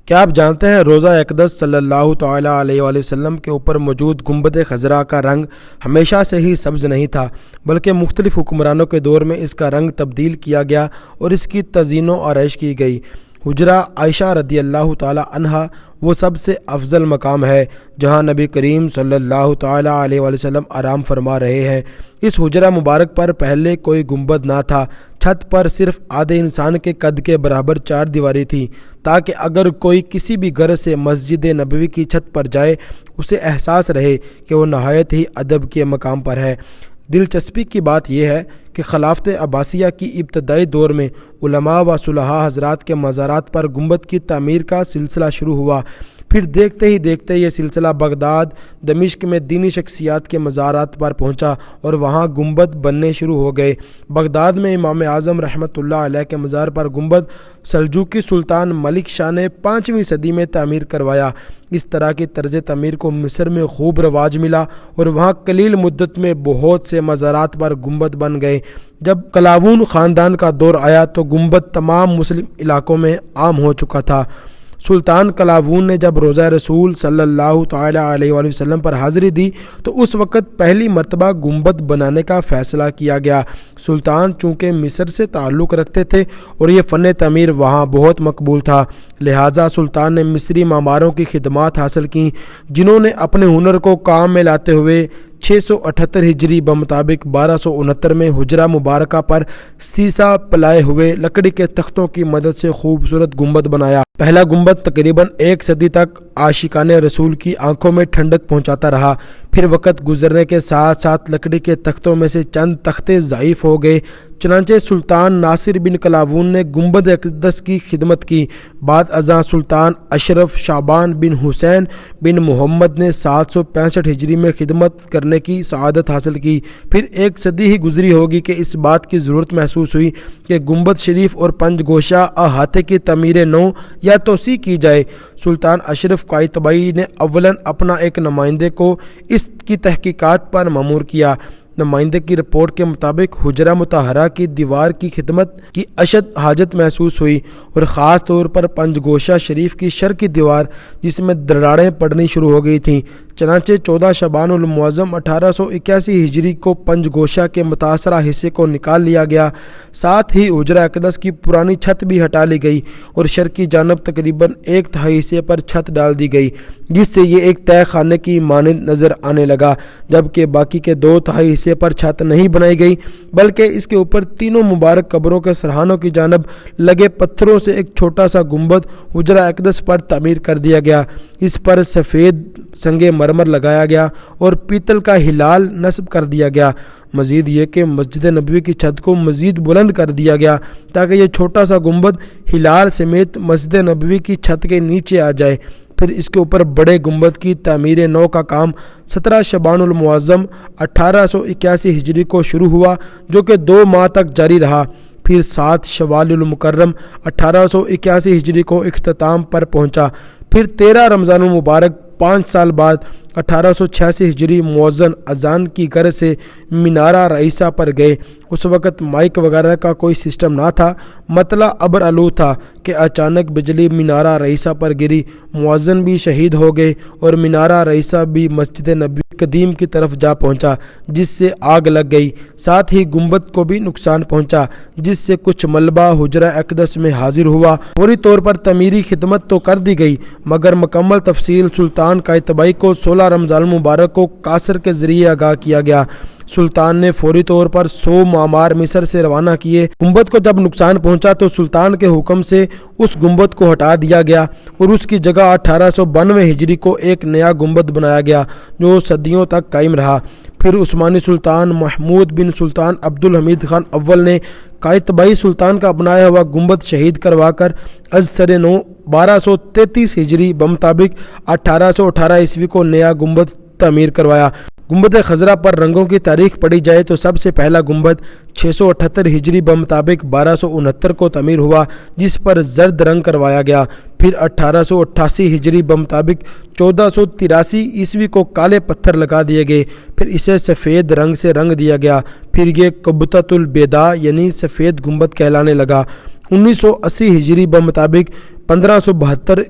کیا آپ جانتے ہیں روضہ اقدس صلی اللہ تعالیٰ علیہ وآلہ وسلم کے اوپر موجود گنبد خضرا کا رنگ ہمیشہ سے ہی سبز نہیں تھا، بلکہ مختلف حکمرانوں کے دور میں اس کا رنگ تبدیل کیا گیا اور اس کی تزئین و آرائش کی گئی۔ حجرہ عائشہ رضی اللہ تعالیٰ عنہا وہ سب سے افضل مقام ہے جہاں نبی کریم صلی اللہ تعالیٰ علیہ وآلہ وسلم آرام فرما رہے ہیں۔ اس حجرہ مبارک پر پہلے کوئی گنبد نہ تھا، چھت پر صرف آدھے انسان کے قد کے برابر 4 دیواری تھی، تاکہ اگر کوئی کسی بھی غرض سے مسجد نبوی کی چھت پر جائے اسے احساس رہے کہ وہ نہایت ہی ادب کے مقام پر ہے۔ دلچسپی کی بات یہ ہے کہ خلافت عباسیہ کی ابتدائی دور میں علماء و صلحاء حضرات کے مزارات پر گنبد کی تعمیر کا سلسلہ شروع ہوا۔ پھر دیکھتے ہی دیکھتے یہ سلسلہ بغداد، دمشق میں دینی شخصیات کے مزارات پر پہنچا اور وہاں گنبد بننے شروع ہو گئے۔ بغداد میں امام اعظم رحمۃ اللہ علیہ کے مزار پر گنبد سلجوقی سلطان ملک شاہ نے 5ویں صدی میں تعمیر کروایا۔ اس طرح کی طرز تعمیر کو مصر میں خوب رواج ملا اور وہاں قلیل مدت میں بہت سے مزارات پر گنبد بن گئے۔ جب قلاوون خاندان کا دور آیا تو گنبد تمام مسلم علاقوں میں عام ہو چکا تھا۔ سلطان قلاوون نے جب روضہ رسول صلی اللہ تعالیٰ علیہ وآلہ وسلم پر حاضری دی تو اس وقت پہلی مرتبہ گنبد بنانے کا فیصلہ کیا گیا۔ سلطان چونکہ مصر سے تعلق رکھتے تھے اور یہ فن تعمیر وہاں بہت مقبول تھا، لہٰذا سلطان نے مصری معماروں کی خدمات حاصل کیں، جنہوں نے اپنے ہنر کو کام میں لاتے ہوئے 678 ہجری بمطابق 1269 میں حجرہ مبارکہ پر سیسہ پلائے ہوئے لکڑی کے تختوں کی مدد سے خوبصورت گنبد بنایا۔ پہلا گنبد تقریباً 1 صدی تک عاشقان رسول کی آنکھوں میں ٹھنڈک پہنچاتا رہا۔ پھر وقت گزرنے کے ساتھ ساتھ لکڑی کے تختوں میں سے چند تختے ضعیف ہو گئے، چنانچہ سلطان ناصر بن قلاوون نے گنبد اقدس کی خدمت کی۔ بعد ازاں سلطان اشرف شعبان بن حسین بن محمد نے 765 ہجری میں خدمت کرنے کی سعادت حاصل کی۔ پھر 1 صدی ہی گزری ہوگی کہ اس بات کی ضرورت محسوس ہوئی کہ گنبد شریف اور 5 گوشہ احاطے کی تعمیر نو یا توسیع کی جائے۔ سلطان اشرف قائطبائی نے اولاً اپنا ایک نمائندے کو اس کی تحقیقات پر مأمور کیا۔ نمائندے کی رپورٹ کے مطابق حجرہ مطہرہ کی دیوار کی خدمت کی اشد حاجت محسوس ہوئی اور خاص طور پر 5 گوشہ شریف کی شرقی دیوار جس میں دراڑیں پڑنی شروع ہو گئی تھیں۔ چنانچہ 14 شعبان المعظم 1881 ہجری کو 5 گوشہ کے متاثرہ حصے کو نکال لیا گیا، ساتھ ہی حجرہ اقدس کی پرانی چھت بھی ہٹا لی گئی اور شرقی جانب تقریباً 1/3 حصے پر چھت ڈال دی گئی، جس سے یہ ایک تہہ خانے کی مانند نظر آنے لگا، جبکہ باقی کے 2/3 حصے پر چھت نہیں بنائی گئی بلکہ اس کے اوپر تینوں مبارک قبروں کے سرحانوں کی جانب لگے پتھروں سے ایک چھوٹا سا گنبد حجرہ اقدس پر تعمیر کر دیا گیا۔ اس پر سفید سنگ مرمر لگایا گیا اور پیتل کا ہلال نصب کر دیا گیا۔ مزید یہ کہ مسجد نبوی کی چھت کو مزید بلند کر دیا گیا تاکہ یہ چھوٹا سا گنبد ہلال سمیت مسجد نبوی کی چھت کے نیچے آ جائے۔ پھر اس کے اوپر بڑے گنبد کی تعمیر نو کا کام 17 شعبان المعظم 1881 ہجری کو شروع ہوا، جو کہ 2 ماہ تک جاری رہا۔ پھر 7 شوال المکرم 1881 ہجری کو اختتام پر پہنچا۔ پھر 13 رمضان المبارک 5 سال بعد 1886 ہجری مؤذن اذان کی غرض سے مینارہ رئیسہ پر گئے۔ اس وقت مائک وغیرہ کا کوئی سسٹم نہ تھا، مطلع ابر آلود تھا کہ اچانک بجلی مینارہ رئیسہ پر گری، مؤذن بھی شہید ہو گئے اور مینارہ رئیسہ بھی مسجد نبوی قدیم کی طرف جا پہنچا، جس سے آگ لگ گئی۔ ساتھ ہی گنبد کو بھی نقصان پہنچا، جس سے کچھ ملبہ حجرہ اقدس میں حاضر ہوا۔ فوری طور پر تعمیری خدمت تو کر دی گئی، مگر مکمل تفصیل سلطان قائطبائی کو 16 رمضان المبارک کو قاصر کے ذریعے آگاہ کیا گیا۔ سلطان نے فوری طور پر 100 معمار مصر سے روانہ کیے۔ گنبد کو جب نقصان پہنچا تو سلطان کے حکم سے اس گنبد کو ہٹا دیا گیا اور اس کی جگہ 1892 ہجری کو ایک نیا گنبد بنایا گیا جو صدیوں تک قائم رہا۔ پھر عثمانی سلطان محمود بن سلطان عبد الحمید خان اول نے قائطبائی سلطان کا بنایا ہوا گنبد شہید کروا کر از سر نو 1233 ہجری بمطابق 1818 عیسوی کو نیا گنبد تعمیر کروایا۔ گنبد خضرا پر رنگوں کی تاریخ پڑھی جائے تو سب سے پہلا گنبد 678 ہجری بمطابق 1269 کو تعمیر ہوا، جس پر زرد رنگ کروایا گیا۔ پھر 1888 ہجری بمطابق 1483 عیسوی کو کالے پتھر لگا دیے گئے، پھر اسے سفید رنگ سے رنگ دیا گیا، پھر یہ قبۃ البیضاء یعنی سفید گنبد کہلانے لگا۔ 1980 ہجری بمطابق 1572